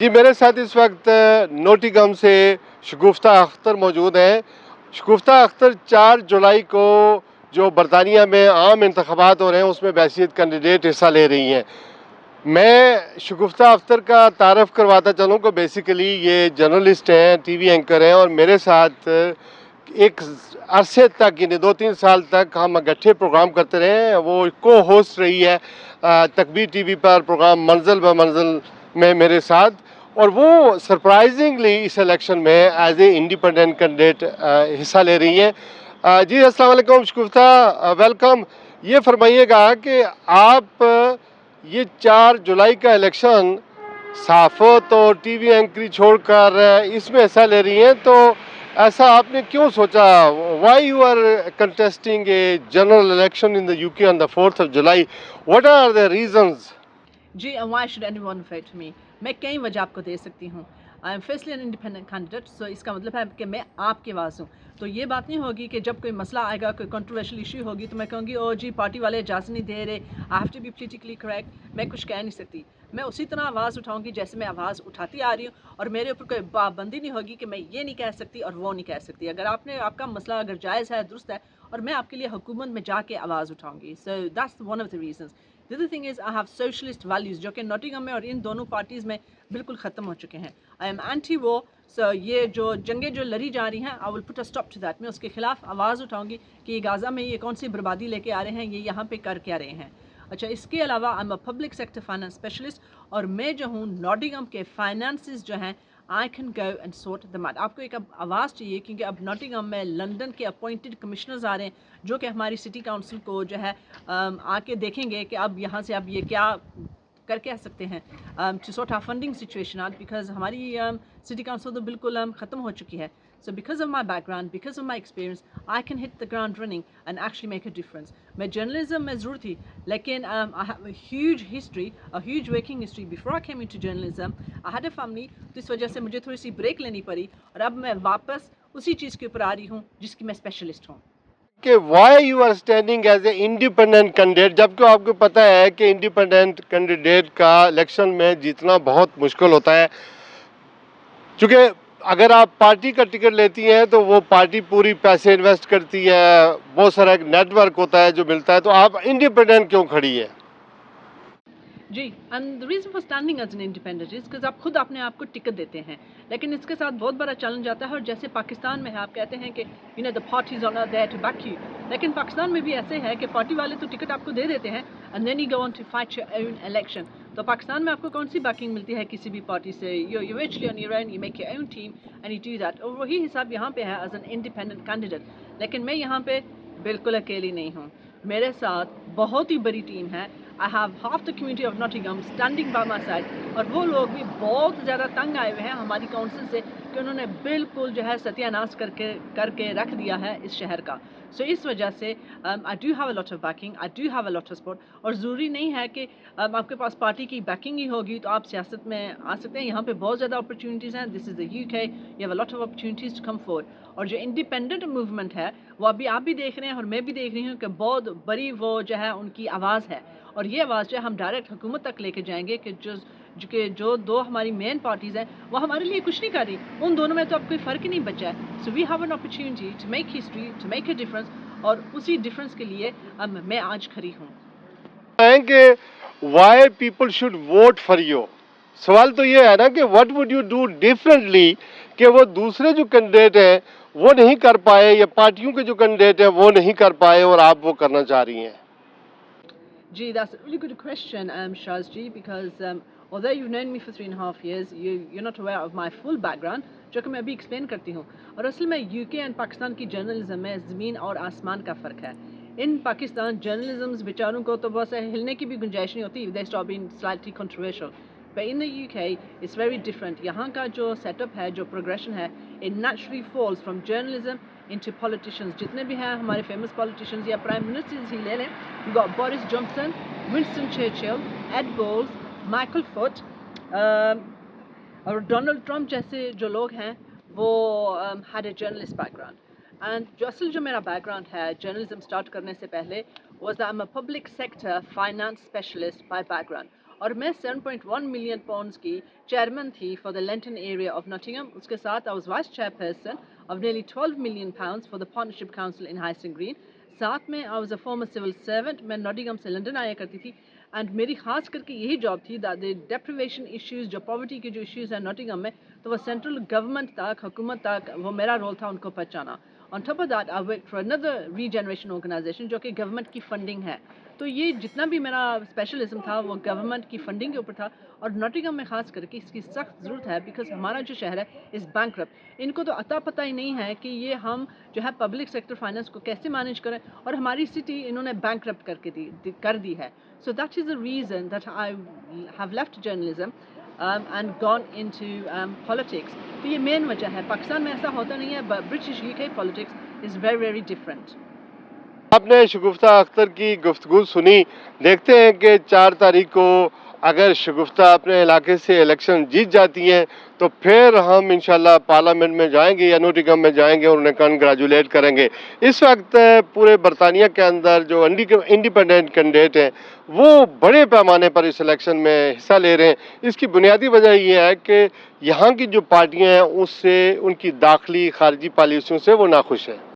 جی میرے ساتھ اس وقت نوٹنگہم سے شگفتہ اختر موجود ہیں۔ شگفتہ اختر 4 جولائی کو جو برطانیہ میں عام انتخابات ہو رہے ہیں اس میں بحیثیت کینڈیڈیٹ حصہ لے رہی ہیں۔ میں شگفتہ اختر کا تعارف کرواتا چلوں کہ بیسیکلی یہ جرنلسٹ ہیں، ٹی وی اینکر ہیں، اور میرے ساتھ ایک عرصے تک یعنی 2-3 سال تک ہم اکٹھے پروگرام کرتے رہے ہیں۔ وہ کو ہوسٹ رہی ہے تکبیر ٹی وی پر پروگرام منزل بہ منزل میں میرے ساتھ، اور وہ سرپرائزنگلی اس الیکشن میں ایز اے انڈیپینڈنٹ کینڈیڈیٹ حصہ لے رہی ہیں۔ جی السلام علیکم شگفتہ، ویلکم۔ یہ فرمائیے گا کہ آپ یہ 4 جولائی کا الیکشن صحافت اور ٹی وی اینکری چھوڑ کر اس میں حصہ لے رہی ہیں، تو ایسا آپ نے کیوں سوچا؟ Why you are contesting a general election in the U K on the 4th of July؟ What are the reasons? جی why should anyone vote me? میں کئی وجہ آپ کو دے سکتی ہوں۔ I am firstly an independent candidate, so اس کا مطلب ہے کہ میں آپ کی آواز ہوں۔ تو یہ بات نہیں ہوگی کہ جب کوئی مسئلہ آئے گا، کوئی کنٹروورشل ایشو ہوگی تو میں کہوں گی او جی پارٹی والے اجازت نہیں دے رہے، I have to be politically correct, میں کچھ کہہ نہیں سکتی۔ میں اسی طرح آواز اٹھاؤں گی جیسے میں آواز اٹھاتی آ رہی ہوں، اور میرے اوپر کوئی پابندی نہیں ہوگی کہ میں یہ نہیں کہہ سکتی اور وہ نہیں کہہ سکتی۔ اگر آپ کا مسئلہ اگر جائز ہے، درست ہے، اور میں آپ کے لیے حکومت میں جا کے آواز اٹھاؤں گی۔ So that's one of the reasons. The other thing is I have socialist values جو کہ نوٹنگہم میں اور ان دونوں پارٹیز میں بالکل ختم ہو چکے ہیں۔ I am anti war، so یہ جو جنگیں جو لڑی جا رہی ہیں I will put a stop to that۔ میں اس کے خلاف آواز اٹھاؤں گی کہ یہ غازہ میں یہ کون سی بربادی لے کے آ رہے ہیں، یہ یہاں پہ کر کے آ رہے ہیں۔ اچھا، اس کے علاوہ I'm a public sector finance specialist، اور میں جو ہوں نوٹنگہم کے فائنانسز جو ہیں I can go and sort them out۔ آپ کو ایک اب آواز چاہیے، کیونکہ اب نوٹنگہم میں لندن کے اپوائنٹڈ کمشنرز آ رہے ہیں جو کہ ہماری سٹی کاؤنسل کو جو ہے آ کے دیکھیں گے کہ اب یہاں سے اب یہ کیا کر کے آ سکتے ہیں to sort of funding situation out, because ہماری سٹی کاؤنسل تو بالکل ختم ہو چکی ہے۔ So because of my back ground, because of my experience, I can hit the ground running and actually make a difference. میں جرنلزم میں ضرور تھی، لیکن I have a huge history, a huge working history before I came into journalism. I had a family, تو اس وجہ سے مجھے تھوڑی سی بریک لینی پڑی، اور اب میں واپس اسی چیز کے اوپر آ رہی ہوں جس کی میں اسپیشلسٹ ہوں۔ کہ why you are standing as a independent candidate, جبکہ آپ کو پتہ ہے کہ انڈیپینڈنٹ کینڈیڈیٹ کا الیکشن میں جیتنا بہت مشکل ہوتا ہے، چونکہ اگر آپ پارٹی کا ٹکٹ لیتی ہیں تو وہ پارٹی پوری پیسے انویسٹ کرتی ہے، بہت سارا ایک نیٹ ورک ہوتا ہے جو ملتا ہے، تو آپ انڈیپینڈنٹ کیوں کھڑی ہے؟ جی، and the reason for standing as an independent is because آپ خود اپنے آپ کو ٹکٹ دیتے ہیں، لیکن اس کے ساتھ بہت بڑا چیلنج آتا ہے، اور جیسے پاکستان میں ہے آپ کہتے ہیں کہ the parties are not there to back you، لیکن پاکستان میں بھی ایسے ہے کہ پارٹی والے تو ٹکٹ آپ کو دے دیتے ہیں and then you go on to fight your own election۔ تو پاکستان میں آپ کو کون سی بیکنگ ملتی ہے کسی بھی پارٹی سے؟ you're virtually on your own، you make your own team and you do that، اور وہی حساب یہاں پہ ہے as an independent candidate۔ لیکن میں یہاں پہ بالکل اکیلی نہیں ہوں، میرے ساتھ بہت ہی بڑی ٹیم ہے۔ I have half the community of Nottingham standing by my side، اور وہ لوگ بھی بہت زیادہ تنگ آئے ہوئے ہیں ہماری کونسل سے کہ انہوں نے بالکل جو ہے ستیہ ناش کر کے رکھ دیا ہے اس شہر کا۔ سو اس وجہ سے I do have a lot of backing، I do have a lot of support، اور ضروری نہیں ہے کہ آپ کے پاس پارٹی کی بیکنگ ہی ہوگی تو آپ سیاست میں آ سکتے ہیں۔ یہاں پہ بہت زیادہ اپرچونیٹیز ہیں، دس از دا UK، you have a lot of opportunities to come forward۔ اور جو انڈیپینڈنٹ موومنٹ ہے وہ ابھی آپ بھی دیکھ رہے ہیں اور میں بھی دیکھ رہی ہوں کہ بہت بڑی وہ جو ہے ان کی آواز ہے، اور یہ آواز جو ہے ہم ڈائریکٹ حکومت تک لے کے جائیں گے کہ جو دو ہماری مین پارٹیز ہیں وہ ہمارے لیے کچھ نہیں کر رہی، ان دونوں میں تو اب کوئی فرق ہی نہیں بچا ہے۔ So we have an opportunity to make history, to make a difference, اور اسی ڈفرنس کے لیے میں آج کھڑی ہوں۔ کہ why people should vote for you? سوال تو یہ ہے نا کہ what would you do differently کہ وہ دوسرے جو کینڈیڈیٹ ہیں وہ نہیں کر پائے، یا پارٹیوں کے جو کینڈیڈیٹ ہیں وہ نہیں کر پائے اور آپ وہ کرنا چاہ رہی ہیں؟ Gee, that's a really good question, Shaz ji, because although you've known me for 3.5 years, you're not aware of my full background، جو کہ میں ابھی ایکسپلین کرتی ہوں۔ اور اصل میں یو کے اینڈ پاکستان کی جرنلزم میں زمین اور آسمان کا فرق ہے۔ ان پاکستان جرنلزمز بیچاروں کو تو بس ہلنے کی بھی گنجائش نہیں ہوتی، they start being slightly controversial۔ But in the UK, it's very different۔ یہاں کا جو سیٹ اپ ہے، جو پروگریشن ہے، it naturally falls from journalism into politicians۔ جتنے بھی ہیں ہمارے فیمس پولیٹیشنز یا پرائم منسٹرز ہی لے لیں، you got Boris Johnson، Winston Churchill، add bowls, Michael fit, اور ڈونلڈ ٹرمپ جیسے جو لوگ ہیں وہ had a journalist background۔ And جو میرا بیک گراؤنڈ ہے جرنلزم اسٹارٹ کرنے سے پہلے was that I'm a public sector finance specialist by background۔ اور میں 7.1 ملین پاؤنڈز کی چیئرمین تھی for the Lenton area of Nottingham. اس کے ساتھ I was vice chairperson of nearly 12 million pounds for the partnership council in Hyson Green. ساتھ میں I was a former civil servant. میں Nottingham سے London آیا کرتی تھی اینڈ میری خاص کر کے یہی جاب تھی ڈیپریویشن ایشوز, جو پاورٹی کے جو ایشوز ہیں ناٹنگھم میں, تو وہ سینٹرل گورنمنٹ تک, حکومت تک, وہ میرا رول تھا ان کو پہنچانا. On top of that, I worked for another regeneration organization جو کہ گورنمنٹ کی فنڈنگ ہے. تو یہ جتنا بھی میرا اسپیشلزم تھا وہ گورنمنٹ کی فنڈنگ کے اوپر تھا. اور ناٹنگھم میں خاص کر کے اس کی سخت ضرورت ہے بیکاز ہمارا جو شہر ہے از بینکرپٹ. ان کو تو عطا پتہ ہی نہیں ہے کہ یہ ہم جو ہے پبلک سیکٹر فائنانس کو کیسے مینیج کریں, اور ہماری سٹی انہوں نے بینکرپٹ کر دی ہے. So that is the reason that I have left journalism and gone into politics. تو یہ مین وجہ ہے. پاکستان میں ایسا ہوتا نہیں ہے, British UK politics is very very different. آپ نے شگفتہ اختر کی گفتگو سنی. دیکھتے ہیں کہ 4 تاریخ کو اگر شگفتہ اپنے علاقے سے الیکشن جیت جاتی ہیں تو پھر ہم انشاءاللہ پارلیمنٹ میں جائیں گے یا نوٹنگھم میں جائیں گے اور انہیں کنگریچولیٹ کریں گے. اس وقت پورے برطانیہ کے اندر جو انڈیپینڈنٹ کینڈیڈیٹ ہیں وہ بڑے پیمانے پر اس الیکشن میں حصہ لے رہے ہیں. اس کی بنیادی وجہ یہ ہے کہ یہاں کی جو پارٹیاں ہیں اس سے ان کی داخلی خارجی پالیسیوں سے وہ ناخوش ہیں.